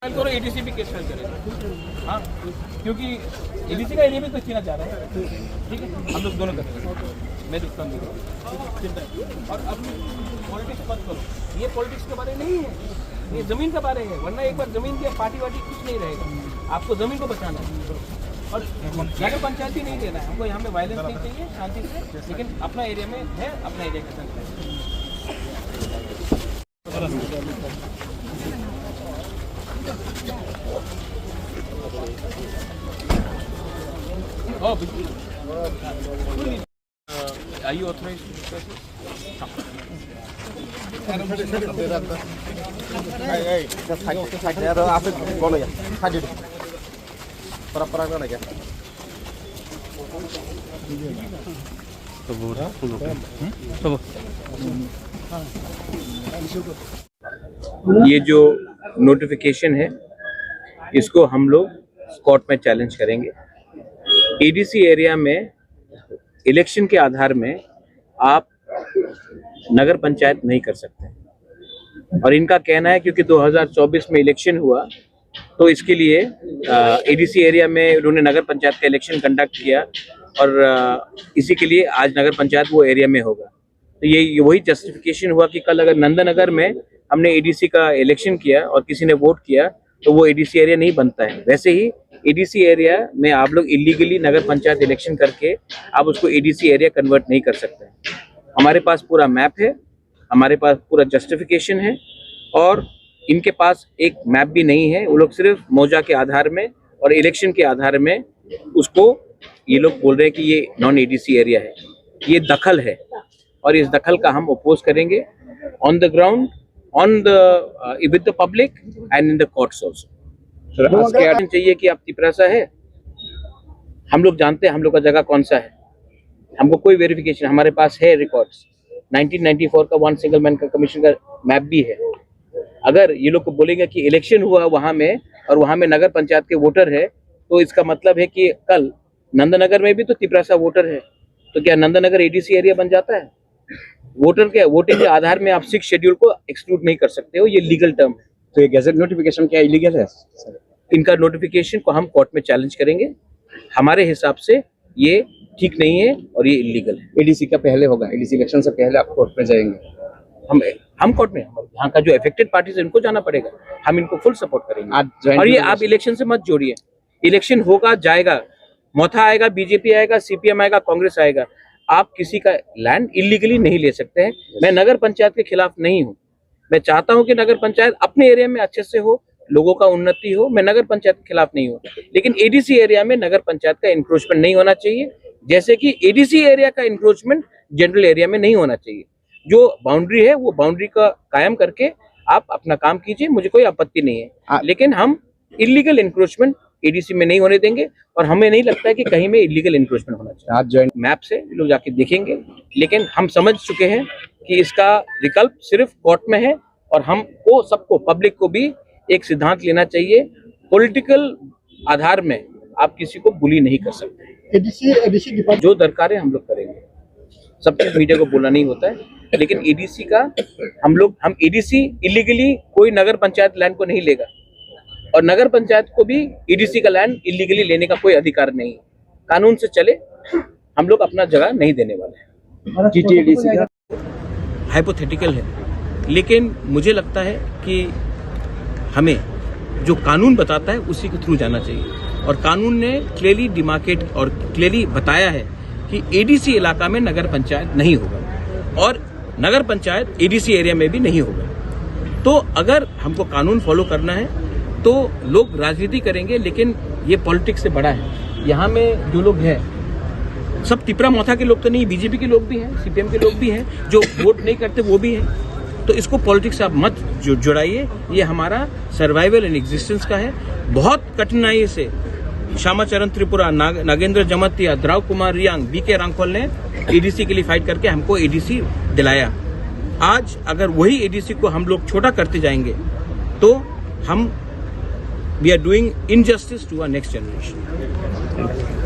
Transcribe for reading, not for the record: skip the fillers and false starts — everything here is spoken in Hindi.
करो, एडीसी भी केस फाइल करेगा। हाँ, क्योंकि एडीसी का एरिया भी तो छीना जा रहा है। ठीक है, हम लोग दोनों करेंगे, मैं दिखता हूँ। और अब पॉलिटिक्स मत करो, ये पॉलिटिक्स के बारे में नहीं है, ये जमीन के बारे में है। वरना एक बार जमीन की पार्टी वार्टी कुछ नहीं रहेगा, आपको जमीन को बचाना है। और नगर पंचायत ही नहीं देना है हमको, यहाँ पे वायलेंस नहीं चाहिए, शांति से, लेकिन अपना एरिया में है, अपना एरिया का संग है। Oh, are you authorized to discuss this? ये जो नोटिफिकेशन है इसको हम लोग कोर्ट में चैलेंज करेंगे। एडीसी एरिया में इलेक्शन के आधार में आप नगर पंचायत नहीं कर सकते, और इनका कहना है क्योंकि 2024 में इलेक्शन हुआ तो इसके लिए एडीसी एरिया में उन्होंने नगर पंचायत का इलेक्शन कंडक्ट किया, और इसी के लिए आज नगर पंचायत वो एरिया में होगा। तो ये वही जस्टिफिकेशन हुआ कि कल अगर नंदनगर में हमने एडीसी का इलेक्शन किया और किसी ने वोट किया तो वो एडीसी एरिया नहीं बनता है। वैसे ही एडीसी एरिया में आप लोग इलीगली नगर पंचायत इलेक्शन करके आप उसको एडीसी एरिया कन्वर्ट नहीं कर सकते। हमारे पास पूरा मैप है, हमारे पास पूरा जस्टिफिकेशन है, और इनके पास एक मैप भी नहीं है। वो लोग सिर्फ मौजा के आधार में और इलेक्शन के आधार में उसको ये लोग बोल रहे हैं कि ये नॉन एडीसी एरिया है। ये दखल है, और इस दखल का हम अपोज करेंगे on the ground, on the with the public and in the courts also. चाहिए कि आप तिपरासा है, हम लोग जानते हैं हम लोग का जगह कौन सा है, हमको कोई वेरिफिकेशन, हमारे पास है रिकॉर्ड्स, 1994 का वन सिंगल मैन का कमीशन का मैप भी है। अगर ये लोग को बोलेंगे कि इलेक्शन हुआ वहां में और वहां में नगर पंचायत के वोटर है, तो इसका मतलब है कि कल नंदनगर में भी तो तिपरासा वोटर है, तो क्या नंदनगर एडीसी एरिया बन जाता है? वोटर के वोटिंग के आधार में आप 6 शेड्यूल को एक्सक्लूड नहीं कर सकते हो, ये लीगल टर्म है। तो ये गैजेट नोटिफिकेशन क्या इलीगल है? इनका नोटिफिकेशन को हम कोर्ट में चैलेंज करेंगे। हमारे हिसाब से ये ठीक नहीं है और ये इलीगल है। एडीसी का पहले होगा, एडीसी इलेक्शन से पहले आप कोर्ट में जाएंगे? हम कोर्ट में, यहाँ का जो अफेक्टेड पार्टीज है उनको जाना पड़ेगा, हम इनको फुल सपोर्ट करेंगे। और ये आप इलेक्शन से मत जोड़िए, इलेक्शन होगा जाएगा, मोथा आएगा, बीजेपी आएगा, सीपीएम आएगा, कांग्रेस आएगा, आप किसी का लैंड इलीगली नहीं ले सकते हैं। मैं नगर पंचायत के खिलाफ नहीं हूँ, मैं चाहता हूँ कि नगर पंचायत अपने एरिया में अच्छे से हो, लोगों का उन्नति हो। मैं नगर पंचायत के खिलाफ नहीं हूँ, लेकिन एडीसी एरिया में नगर पंचायत का इंक्रोचमेंट नहीं होना चाहिए, जैसे कि एडीसी एरिया का इंक्रोचमेंट जनरल एरिया में नहीं होना चाहिए। जो बाउंड्री है वो बाउंड्री का कायम करके आप अपना काम कीजिए, मुझे कोई आपत्ति नहीं है, लेकिन हम इलीगल इंक्रोचमेंट एडीसी में नहीं होने देंगे, और हमें नहीं लगता है कि कहीं में इलीगल इंक्रोचमेंट होना चाहिए। आज जॉइंट मैप से लोग जाके देखेंगे, लेकिन हम समझ चुके हैं कि इसका विकल्प सिर्फ कोर्ट में है, और हमको सबको, पब्लिक को भी एक सिद्धांत लेना चाहिए, पॉलिटिकल आधार में आप किसी को बुली नहीं कर सकते। एडीसी जो दरकार है हम लोग करेंगे, सब चीज मीडिया को बोलना नहीं होता है, लेकिन एडीसी का हम एडीसी इलीगली कोई नगर पंचायत लैंड को नहीं लेगा, और नगर पंचायत को भी एडीसी का लैंड इलीगली लेने का कोई अधिकार नहीं है। कानून से चले, हम लोग अपना जगह नहीं देने वाले हैं। एडीसी का हाइपोथेटिकल है, लेकिन मुझे लगता है कि हमें जो कानून बताता है उसी के थ्रू जाना चाहिए, और कानून ने क्लियरली डिमार्केट और क्लियरली बताया है कि एडीसी इलाका में नगर पंचायत नहीं होगा, और नगर पंचायत एडीसी एरिया में भी नहीं होगा। तो अगर हमको कानून फॉलो करना है तो लोग राजनीति करेंगे, लेकिन ये पॉलिटिक्स से बड़ा है। यहाँ में जो लोग हैं सब तिपरा मोथा के लोग तो नहीं, बीजेपी के लोग भी हैं, सीपीएम के लोग भी हैं, जो वोट नहीं करते वो भी हैं। तो इसको पॉलिटिक्स से आप मत जुड़ाइए, ये हमारा सर्वाइवल एंड एग्जिस्टेंस का है। बहुत कठिनाई से श्यामाचरण त्रिपुरा, नागेंद्र जमतिया, द्राव कुमार रियांग, बीके रांगखोल ने एडीसी के लिए फाइट करके हमको एडीसी दिलाया। आज अगर वही एडीसी को हम लोग छोटा करते जाएंगे तो we are doing injustice to our next generation.